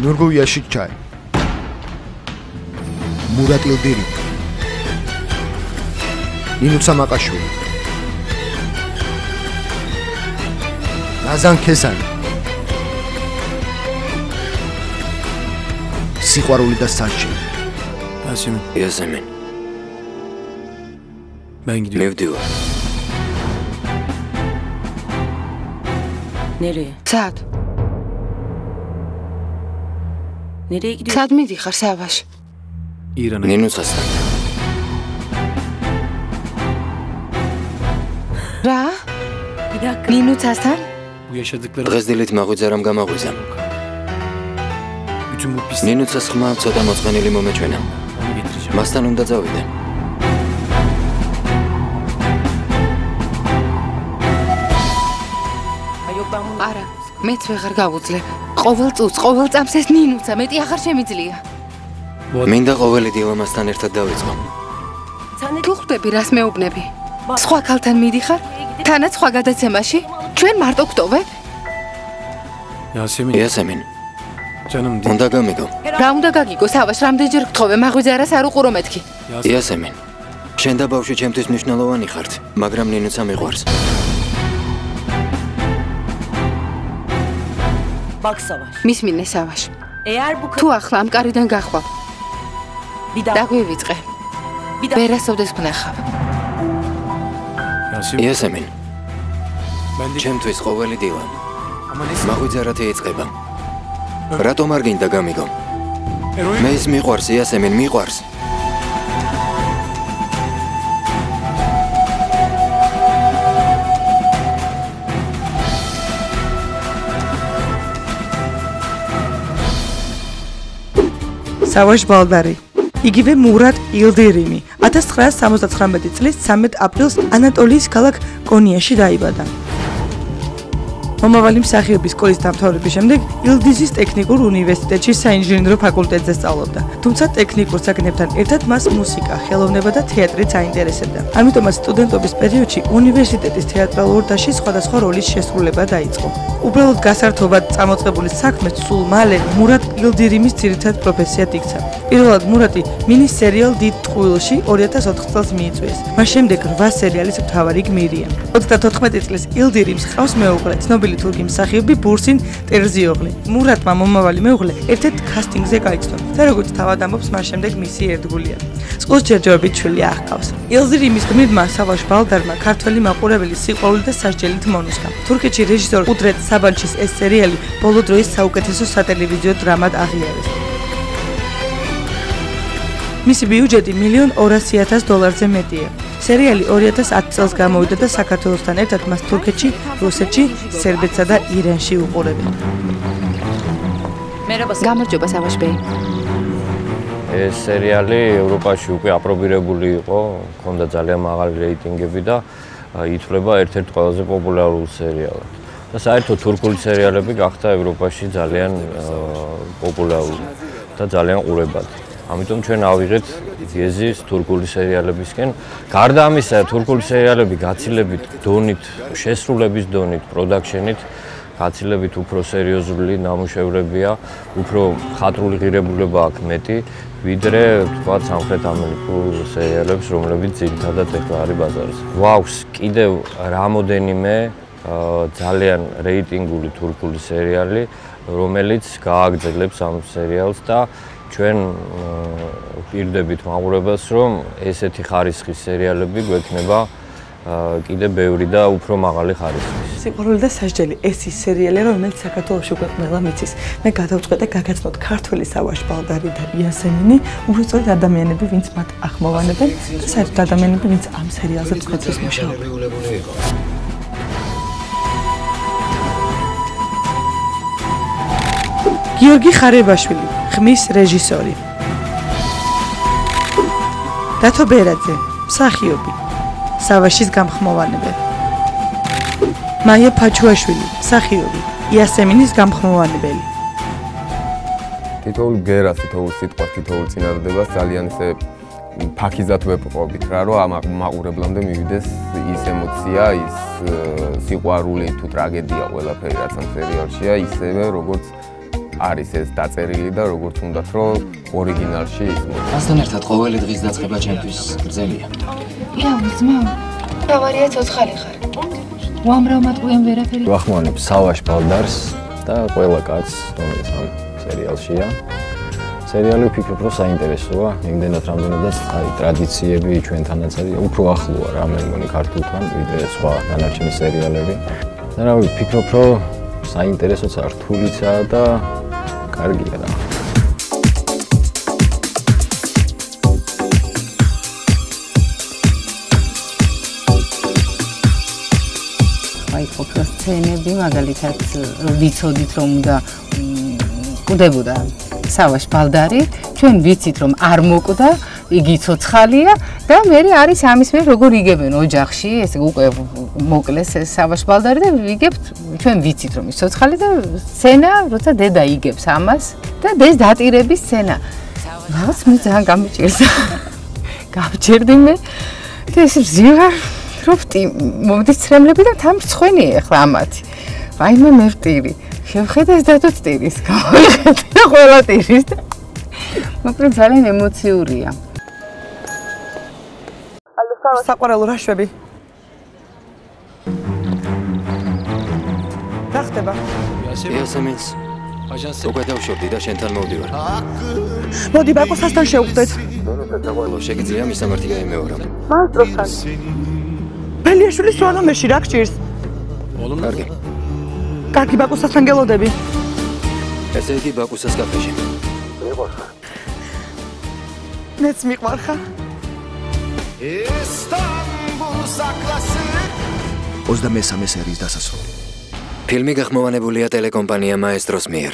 Nurgu Yashikchai Murat Ildiri Ninu Samakashvili Nazan Kesani Siqvaruli da Sarchi Yasemin Ben gidiyorum. Mevdiva. Nereye? Saat. Nereye gidiyorsun? Saat mıydı yıkar Savaş? İran'a. Ninus Aslan. Ra? Bir dakika. Ninus Aslan? Bu yaşadıkları... Gazdelit mağuzaram gamağuzam. Bütün bu pis... Ninus Aslan çoda mozganeli momeçvenam. Onu getireceğim. Mastan onda zaviden. არა, მეც ვეღარ გავუძლებ. ყოველ წუთს, ყოველ წამს ეს ნინუცა, მეტი აღარ შემიძლია. მინდა ყოველი დილამასთან ერთად დავიწყო. თუ ხვდები რას მეუბნები? სხვა ქალთან მიდიხარ? თანაც სხვა გადაცემაში? ჩვენ მარტო გვტოვებ? იასემინ. უნდა გამიგო. რა უნდა გაგიგო, სავაშ, რამდენჯერ გთხოვე, მაღვიძე არას არ უყურო მეთქი. იასემინ. შენ და ბავშვი ჩემთვის მნიშვნელოვანი ხართ, მაგრამ ნინუცა მიყვარს. Bak Savaş. მისმინე სავაშ. თუ ახლა ამ კარიდან გახვალ. დაგვივიწყე. ვერასოდეს ვნახავ. იასემინ. ჩემთვის ყოველი დილა. მაღვიძე რათი იწყება. რატომ არ გინდა გამიგო? მე ის მიყვარს, იასემინ, მიყვარს. Savaş Baldari. იგივე მურატ ილდირიმი 1979 წლის 13 აპრილს ანატოლიის ქალაქ კონიაში დაიბადა. მომავალი მსახიობის სკოლის დამთავრების შემდეგ ილდიზის ტექნიკურ უნივერსიტეტში საინჟინრო ფაკულტეტზე სწავლობდა. თუმცა ტექნიკურ საკითხებთან ერთად მას მუსიკა, ხელოვნება და თეატრიც აინტერესებდა. ამიტომაც სტუდენტობის პერიოდში უნივერსიტეტის თეატრალურ დაში სხვადასხვა როლის შესრულება დაიწყო. უბრალოდ გასართობად წამოწყებული საქმე სულ მალე მურატ ილდირიმის ძირითად პროფესიად იქცა. პირველად მურატი მინის სერიალ დიდ ტყუილში 2004 წელს მიიწვიეს. მას შემდეგ 8 სერიალის მთავარი გმირია. 34 წლის ილდირიმს ჰყავს მეუღლე, ცნობილი თურქი მსახიობი ბურსინ ტერზიოღლი. მურატმა მომავალი მეუღლე ერთ-ერთ კასტინგზე გაიცნო და როგორც თავად ამბობს, მას შემდეგ მისი ერთგულია. სკოლას ჯერჯერობით შვილი არ ჰყავს. ილდირიმის გმირმა სავაშ ბალდარმა ქართველი მაყურებელი სიყვარული და სასჯელით მონუსხა. თურქეთში რეჟისორ კუდრეტ საბანჩის ეს სერიალი ბოლო დროის საუკეთესო სატელევიზიო დრამად აღიარეს. მისი ბიუჯეტი $1,200,000-ზე მეტია. სერიალი 2010 წელს გამოვიდა და საქართველოსთან ერთად მას თურქეთში, რუსეთში, სერბეთსა და ირანში უყურებენ. გამარჯობა სავაშ ბეი. ეს სერიალი ევროპაში უკვე აპრობირებული იყო, ჰქონდა ძალიან მაღალი რეიტინგები და ითვლება ერთ-ერთ ყველაზე პოპულარულ სერიალად. და საერთოდ თურქული სერიალები გახდა ევროპაში ძალიან პოპულარული და ძალიან ყურებადი. ამიტომ ჩვენ ავიღეთ ვიზის თურქული სერიალებისკენ. გარდა ამისა, თურქული სერიალები გაცილებით დონით, შესრულების დონით, პროდაქშენით გაცილებით უფრო სერიოზული ნამუშევრებია, უფრო ხატრული ღირებულება აქვს მეტი, ვიდრე თქვათ სამხრეთ ამერიკულ სერიალებს, რომლებიც ძირითადად ეხლა არის ბაზარზე. გვაქვს კიდევ რამოდენიმე ძალიან რეიტინგული თურქული სერიალი, რომელიც გააგრძელებს ამ სერიალს და ჩვენ პირდებით მაყურებელს, რომ ესეთი ხარისხის სერიალები გვექნება კიდე ბევრი და უფრო მაღალი ხარისხის. სიყვარული და სასჯელი ეს ის სერიალია, რომელიც საქართველოში უკვე ყველა მიცის. მე გადავწყვეტე გაგაცნოთ ქართველი სავაშ ბალდარი და იასემინი, უბრალოდ ადამიანები, ვინც მათ ახმოვანებენ და საერთოდ ადამიანები, ვინც ამ სერიალზე წვეთს მუშაობენ. გიორგი ხარებაშვილი, ხმის რეჟისორი. დათო ბერაძე, მსახიობი. სავაშის გამხმოვანებელი. მაია ფაჩუაშვილი, მსახიობი. იასემინის გამხმოვანებელი. თითოეულ ბერას, თითოეულ სიტყვას, თითოეულ წინადადებას ძალიან ისე ფაქიზად ვეპყრობით რა, რომ ამ მაყურებლამდე მივიდეს ის ემოცია, ის სიყვარული თუ ტრაგედია ყველაფერი რაც ამ სერიალშია, ისევე როგორც არის ეს დაწერილი და როგორც უნდათ რომ ორიგინალში ის მოხდეს. მასთან ერთად ყოველი დღის დაწყება ჩემთვის გრძელია. იაუ ძმა თავარია ცოცხალი ხარ უამრავ მატყუიან ვერაფერი ვახმოვანებ სავაშ ბალდარს და ყველა კაცს რომელიც ამ სერიალშია სერიალი ვფიქრობ რომ საინტერესოა იმდენად რამდენადაც არის ტრადიციები ჩვენთანაც არის უფრო ახლოა რა მე მგონი ქართულთან ვიდრე სხვა დანარჩენი სერიალები და რა ვფიქრობ რომ საინტერესოც რთულიცაა და კარგია რა აი ხო სცენები მაგალითად ვიცოდით რომ უნდა კვდებოდა სავაშ ბალდარი ჩვენ ვიცით რომ არ მოკვდა იგი ცოცხალია და მე არის ამის მე როგორ იგებენ ოჯახში ესე უკვე მოკლეს სავაშ ბალდარი და ვიგებთ ჩვენ ვიცით რომ ის ცოცხალი და სცენა როცა დედა იგებს ამას და ეს დატირების სცენა რაღაც მე ძალიან გამიჭირდა გავჭერდი მე და ეს ზიღარ როფტი მომდის ცრემლები და თან მრცხვენია ახლა ამათი ვაიმე მე ვტირი შევხედე ეს დადო ტირის გავიხედე ყველა ტირის და მაგრამ ძალიან ემოციურია საყვარელო რა შვები რა ხდება იასემინს უკვე დავშორდი და შენთან მოვდივარ მოდი ბაკოსასთან შევხვდეთ შეგიძლია მისამართი გაიმეორა მასტროსთან ბელიაშვილის სვანომერში რა გჭირს კარგი კარგი ბაკუსასთან გელოდები ესე იგი ბაკუსას კაფეში მეც მიყვარ ხა 23 სერიის დასასრული ფილმი გახმოვანებულია ტელეკომპანია მაესტროს მიერ